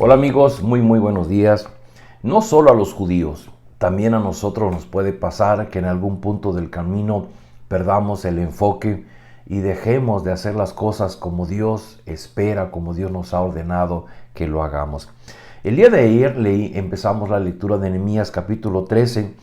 Hola amigos, muy buenos días. No solo a los judíos, también a nosotros nos puede pasar que en algún punto del camino perdamos el enfoque y dejemos de hacer las cosas como Dios espera, como Dios nos ha ordenado que lo hagamos. El día de ayer empezamos la lectura de Nehemías capítulo 13.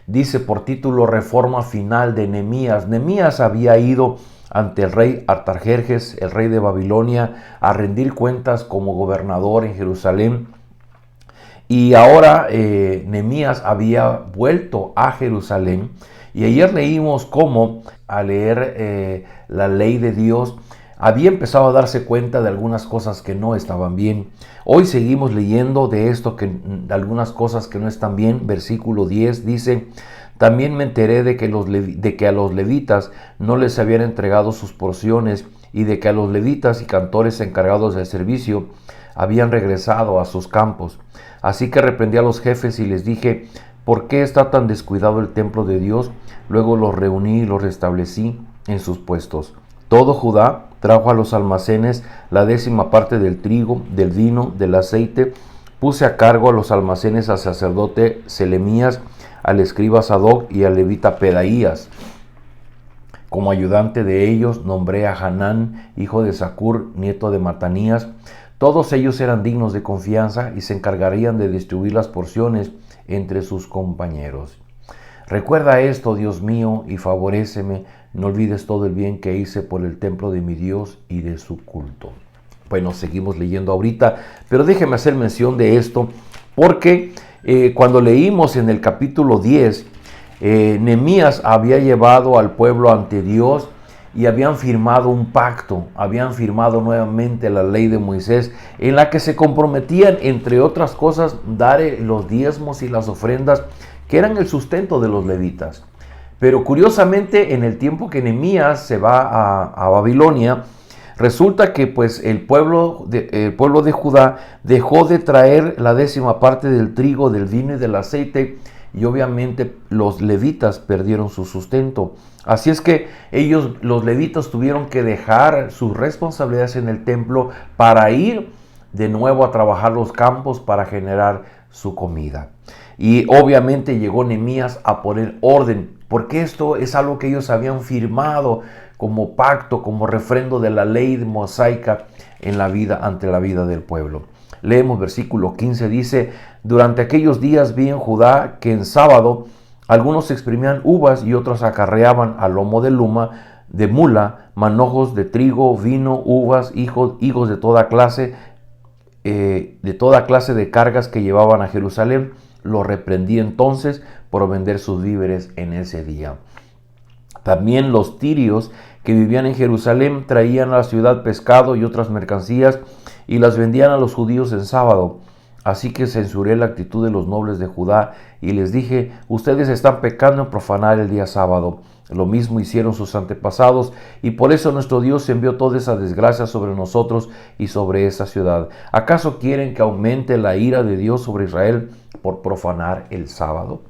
Dice por título Reforma final de Nehemías. Nehemías había ido ante el rey Artajerjes, el rey de Babilonia, a rendir cuentas como gobernador en Jerusalén. Y ahora Nehemías había vuelto a Jerusalén. Y ayer leímos cómo, al leer la ley de Dios, había empezado a darse cuenta de algunas cosas que no estaban bien. Hoy seguimos leyendo de esto, de algunas cosas que no están bien. Versículo 10 dice: también me enteré de que a los levitas no les habían entregado sus porciones y de que a los levitas y cantores encargados del servicio habían regresado a sus campos. Así que reprendí a los jefes y les dije: ¿por qué está tan descuidado el templo de Dios? Luego los reuní y los restablecí en sus puestos. Todo Judá trajo a los almacenes la 10ª parte del trigo, del vino, del aceite. Puse a cargo a los almacenes al sacerdote Selemías, al escriba Sadoc y al levita Pedaías. Como ayudante de ellos nombré a Hanán, hijo de Zacur, nieto de Matanías. Todos ellos eran dignos de confianza y se encargarían de distribuir las porciones entre sus compañeros. Recuerda esto, Dios mío, y favoréceme. No olvides todo el bien que hice por el templo de mi Dios y de su culto. Bueno, seguimos leyendo ahorita, pero déjeme hacer mención de esto, porque cuando leímos en el capítulo 10, Nehemías había llevado al pueblo ante Dios y habían firmado un pacto, habían firmado nuevamente la ley de Moisés, en la que se comprometían, entre otras cosas, dar los diezmos y las ofrendas, que eran el sustento de los levitas. Pero curiosamente, en el tiempo que Nehemías se va a Babilonia, resulta que pues el pueblo de Judá dejó de traer la 10ª parte del trigo, del vino y del aceite, y obviamente los levitas perdieron su sustento. Así es que los levitas tuvieron que dejar sus responsabilidades en el templo para ir de nuevo a trabajar los campos para generar su comida. Y obviamente llegó Nehemías a poner orden, porque esto es algo que ellos habían firmado como pacto, como refrendo de la ley mosaica ante la vida del pueblo. Leemos versículo 15, dice: durante aquellos días vi en Judá que en sábado algunos exprimían uvas y otros acarreaban a lomo de mula, manojos de trigo, vino, uvas, higos de toda clase de cargas que llevaban a Jerusalén. Lo reprendí entonces por vender sus víveres en ese día. También los tirios que vivían en Jerusalén traían a la ciudad pescado y otras mercancías y las vendían a los judíos en sábado. Así que censuré la actitud de los nobles de Judá y les dije: ustedes están pecando en profanar el día sábado. Lo mismo hicieron sus antepasados, y por eso nuestro Dios envió toda esa desgracia sobre nosotros y sobre esa ciudad. ¿Acaso quieren que aumente la ira de Dios sobre Israel por profanar el sábado?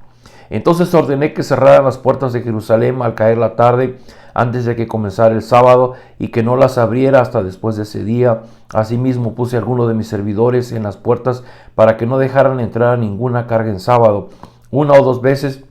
Entonces ordené que cerraran las puertas de Jerusalén al caer la tarde, antes de que comenzara el sábado, y que no las abriera hasta después de ese día. Asimismo puse a algunos de mis servidores en las puertas para que no dejaran entrar ninguna carga en sábado. 1 o 2 veces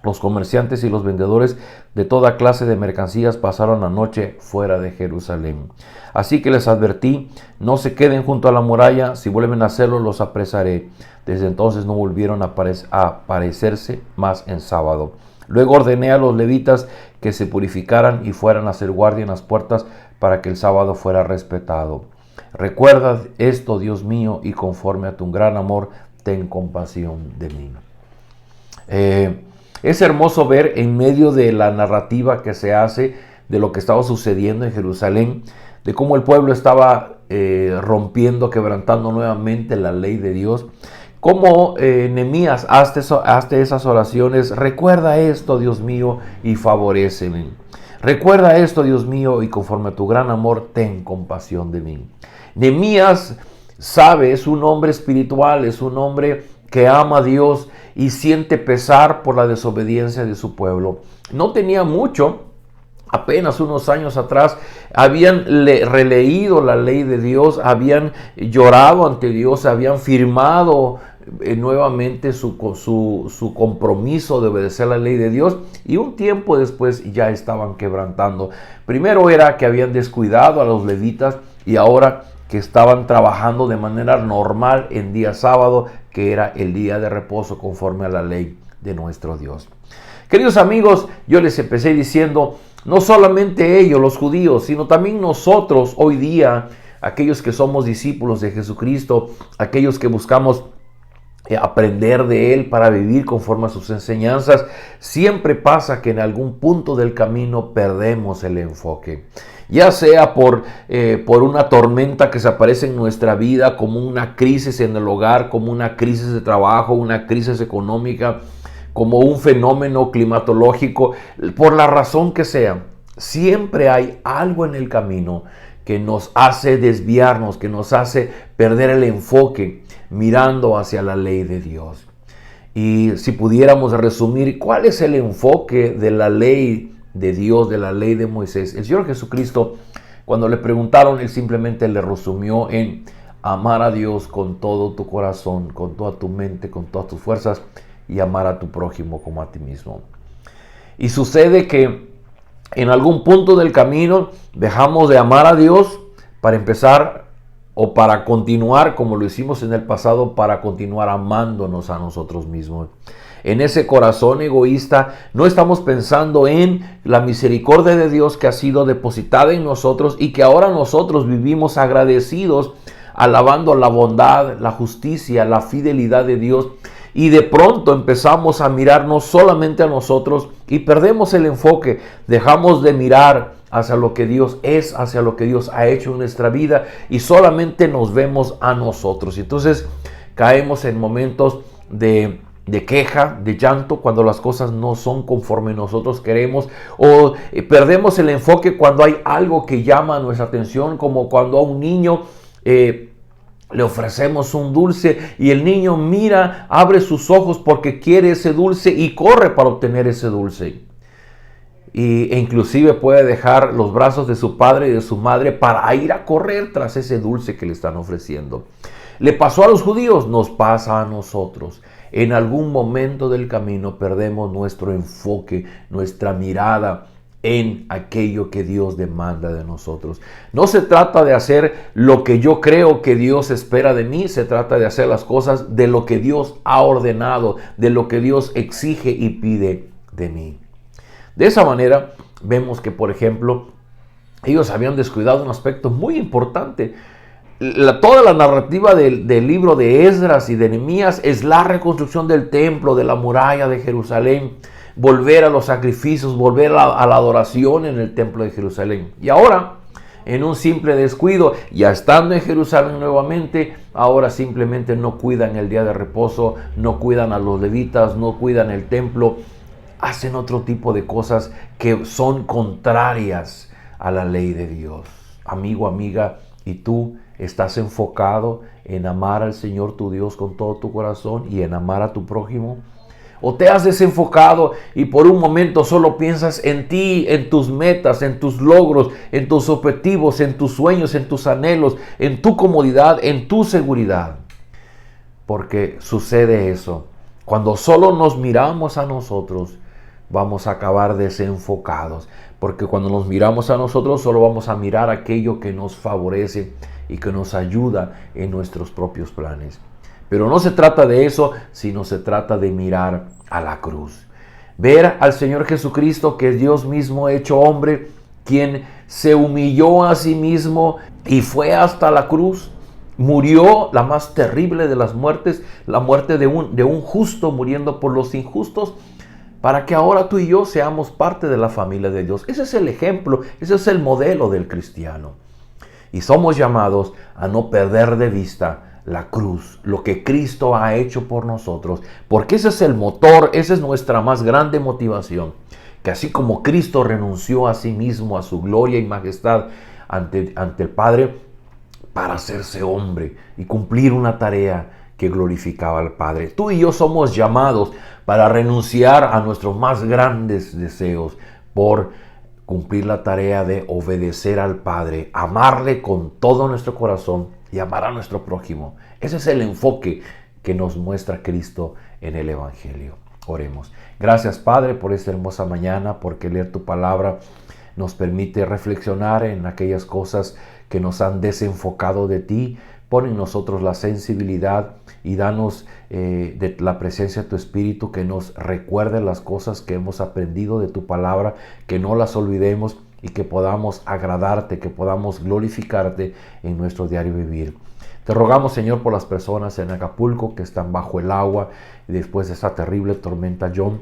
los comerciantes y los vendedores de toda clase de mercancías pasaron la noche fuera de Jerusalén. Así que les advertí: no se queden junto a la muralla, si vuelven a hacerlo los apresaré. Desde entonces no volvieron a aparecerse más en sábado. Luego ordené a los levitas que se purificaran y fueran a hacer guardia en las puertas para que el sábado fuera respetado. Recuerda esto, Dios mío, y conforme a tu gran amor, ten compasión de mí. Es hermoso ver en medio de la narrativa que se hace de lo que estaba sucediendo en Jerusalén, de cómo el pueblo estaba rompiendo, quebrantando nuevamente la ley de Dios, cómo Nehemías hace esas oraciones: recuerda esto, Dios mío, y favoréceme. Recuerda esto, Dios mío, y conforme a tu gran amor, ten compasión de mí. Nehemías sabe, es un hombre espiritual, es un hombre que ama a Dios y siente pesar por la desobediencia de su pueblo. No tenía mucho, apenas unos años atrás habían releído la ley de Dios, habían llorado ante Dios, habían firmado nuevamente su compromiso de obedecer la ley de Dios, y un tiempo después ya estaban quebrantando. Primero era que habían descuidado a los levitas, y ahora que estaban trabajando de manera normal en día sábado, que era el día de reposo conforme a la ley de nuestro Dios. Queridos amigos, yo les empecé diciendo, no solamente ellos, los judíos, sino también nosotros hoy día, aquellos que somos discípulos de Jesucristo, aquellos que buscamos aprender de Él para vivir conforme a sus enseñanzas, siempre pasa que en algún punto del camino perdemos el enfoque. Ya sea por una tormenta que se aparece en nuestra vida, como una crisis en el hogar, como una crisis de trabajo, una crisis económica, como un fenómeno climatológico, por la razón que sea, siempre hay algo en el camino que nos hace desviarnos, que nos hace perder el enfoque mirando hacia la ley de Dios. Y si pudiéramos resumir, ¿cuál es el enfoque de la ley de Dios, de la ley de Moisés? El Señor Jesucristo, cuando le preguntaron, Él simplemente le resumió en amar a Dios con todo tu corazón, con toda tu mente, con todas tus fuerzas, y amar a tu prójimo como a ti mismo. Y sucede que en algún punto del camino dejamos de amar a Dios para empezar o para continuar, como lo hicimos en el pasado, para continuar amándonos a nosotros mismos. En ese corazón egoísta no estamos pensando en la misericordia de Dios que ha sido depositada en nosotros y que ahora nosotros vivimos agradecidos, alabando la bondad, la justicia, la fidelidad de Dios. Y de pronto empezamos a mirarnos solamente a nosotros y perdemos el enfoque. Dejamos de mirar hacia lo que Dios es, hacia lo que Dios ha hecho en nuestra vida, y solamente nos vemos a nosotros. Y entonces caemos en momentos de queja, de llanto, cuando las cosas no son conforme nosotros queremos, o perdemos el enfoque cuando hay algo que llama nuestra atención, como cuando a un niño le ofrecemos un dulce y el niño mira, abre sus ojos porque quiere ese dulce y corre para obtener ese dulce. E inclusive puede dejar los brazos de su padre y de su madre para ir a correr tras ese dulce que le están ofreciendo. Le pasó a los judíos, nos pasa a nosotros. En algún momento del camino perdemos nuestro enfoque, nuestra mirada en aquello que Dios demanda de nosotros. No se trata de hacer lo que yo creo que Dios espera de mí, se trata de hacer las cosas de lo que Dios ha ordenado, de lo que Dios exige y pide de mí. De esa manera vemos que, por ejemplo, ellos habían descuidado un aspecto muy importante. Toda la narrativa del libro de Esdras y de Nehemías es la reconstrucción del templo, de la muralla de Jerusalén, volver a los sacrificios, volver a la adoración en el templo de Jerusalén. Y ahora, en un simple descuido, ya estando en Jerusalén nuevamente, ahora simplemente no cuidan el día de reposo, no cuidan a los levitas, no cuidan el templo, hacen otro tipo de cosas que son contrarias a la ley de Dios. Amigo, amiga, ¿y tú estás enfocado en amar al Señor tu Dios con todo tu corazón y en amar a tu prójimo? ¿O te has desenfocado y por un momento solo piensas en ti, en tus metas, en tus logros, en tus objetivos, en tus sueños, en tus anhelos, en tu comodidad, en tu seguridad? Porque sucede eso. Cuando solo nos miramos a nosotros, vamos a acabar desenfocados. Porque cuando nos miramos a nosotros, solo vamos a mirar aquello que nos favorece y que nos ayuda en nuestros propios planes. Pero no se trata de eso, sino se trata de mirar a la cruz. Ver al Señor Jesucristo, que es Dios mismo hecho hombre, quien se humilló a sí mismo y fue hasta la cruz. Murió la más terrible de las muertes, la muerte de un justo muriendo por los injustos, para que ahora tú y yo seamos parte de la familia de Dios. Ese es el ejemplo, ese es el modelo del cristiano. Y somos llamados a no perder de vista la cruz, lo que Cristo ha hecho por nosotros, porque ese es el motor, esa es nuestra más grande motivación, que así como Cristo renunció a sí mismo, a su gloria y majestad ante el Padre, para hacerse hombre y cumplir una tarea que glorificaba al Padre. Tú y yo somos llamados para renunciar a nuestros más grandes deseos por cumplir la tarea de obedecer al Padre, amarle con todo nuestro corazón y amar a nuestro prójimo. Ese es el enfoque que nos muestra Cristo en el Evangelio. Oremos. Gracias, Padre, por esta hermosa mañana, porque leer tu palabra nos permite reflexionar en aquellas cosas que nos han desenfocado de ti. Pon en nosotros la sensibilidad y danos de la presencia de tu Espíritu, que nos recuerde las cosas que hemos aprendido de tu palabra, que no las olvidemos y que podamos agradarte, que podamos glorificarte en nuestro diario vivir. Te rogamos, Señor, por las personas en Acapulco que están bajo el agua y después de esa terrible tormenta John.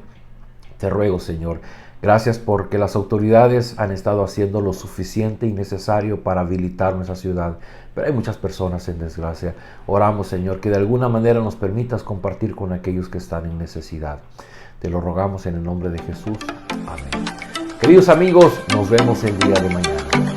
Te ruego, Señor, gracias porque las autoridades han estado haciendo lo suficiente y necesario para habilitar nuestra ciudad, pero hay muchas personas en desgracia. Oramos, Señor, que de alguna manera nos permitas compartir con aquellos que están en necesidad. Te lo rogamos en el nombre de Jesús. Amén. Queridos amigos, nos vemos el día de mañana.